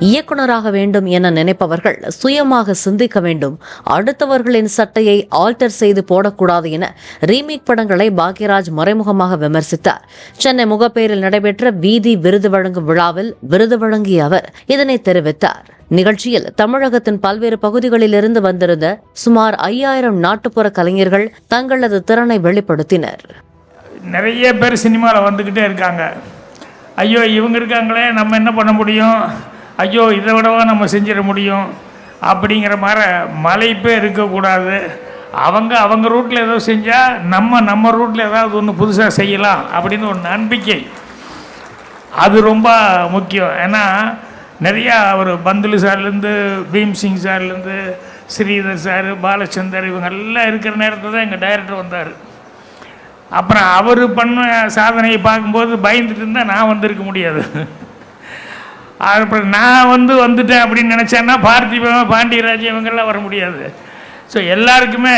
இயக்குனராக வேண்டும் என நினைப்பவர்கள் சுயமாக சிந்திக்க வேண்டும். அடுத்தவர்களின் சட்டையை ஆல்டர் செய்து போடக்கூடாது என ரீமேக் படங்களை பாக்யராஜ் மறைமுகமாக விமர்சித்தார். சென்னை முகப்பேரில் நடைபெற்ற வீதி விருது வழங்கும் விழாவில் விருது வழங்கிய அவர் இதனை தெரிவித்தார். நிகழ்ச்சியில் தமிழகத்தின் பல்வேறு பகுதிகளில் இருந்து வந்திருந்த சுமார் 5000 நாட்டுப்புற கலைஞர்கள் தங்களது திறனை வெளிப்படுத்தினர். நிறைய பேர் சினிமாவில் வந்துக்கிட்டே இருக்காங்க. ஐயோ இவங்க இருக்காங்களே, நம்ம என்ன பண்ண முடியும், ஐயோ இதை விடவா நம்ம செஞ்சிட முடியும் அப்படிங்கிற மாதிரி மலைப்பே இருக்கக்கூடாது. அவங்க ரூட்டில் ஏதோ செஞ்சால் நம்ம ரூட்டில் ஏதாவது ஒன்று புதுசாக செய்யலாம் அப்படின்னு ஒரு நம்பிக்கை, அது ரொம்ப முக்கியம். ஏன்னா நிறையா அவர் பந்துலு சார்லேருந்து பீம்சிங் சார்லேருந்து ஸ்ரீதர் சார், பாலச்சந்தர் இவங்கெல்லாம் இருக்கிற நேரத்தில் தான் எங்கள் டைரக்டர் வந்தார். அப்புறம் அவர் பண்ண சாதனையை பார்க்கும்போது பயந்துட்டு இருந்தால் நான் வந்திருக்க முடியாது. அப்புறம் நான் வந்துட்டேன் அப்படின்னு நினச்சேன்னா பார்த்திபன், பாண்டியராஜ் இவங்கெல்லாம் வர முடியாது. ஸோ எல்லாருக்குமே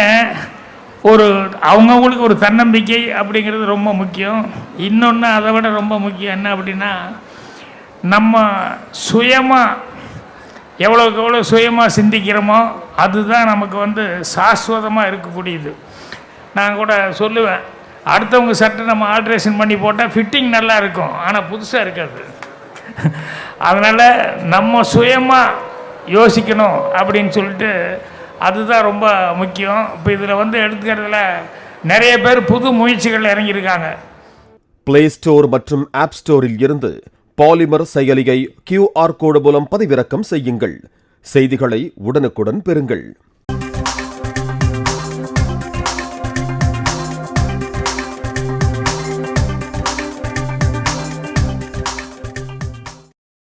அவங்கவுங்களுக்கு ஒரு தன்னம்பிக்கை அப்படிங்கிறது ரொம்ப முக்கியம். இன்னொன்று அதை விட ரொம்ப முக்கியம் என்ன அப்படின்னா, நம்ம சுயமாக எவ்வளோக்கு எவ்வளோ சுயமாக சிந்திக்கிறோமோ அதுதான் நமக்கு சாஸ்வதமாக இருக்கக்கூடியது. நான் கூட சொல்லுவேன், அடுத்தவங்க சட்டை நம்ம ஆல்ட்ரேஷன் பண்ணி போட்டால் ஃபிட்டிங் நல்லா இருக்கும், ஆனால் புதுசாக இருக்காது. அதனால் நம்ம சுயமாக யோசிக்கணும் அப்படின்னு சொல்லிட்டு அதுதான் ரொம்ப முக்கியம். இப்போ இதில் எடுத்துக்கிறதுல நிறைய பேர் புது முயற்சிகள் இறங்கியிருக்காங்க. பிளே ஸ்டோர் மற்றும் ஆப் ஸ்டோரில் இருந்து பாலிமர் செயலியை QR கோடு மூலம் பதிவிறக்கம் செய்யுங்கள். செய்திகளை உடனுக்குடன் பெறுங்கள்.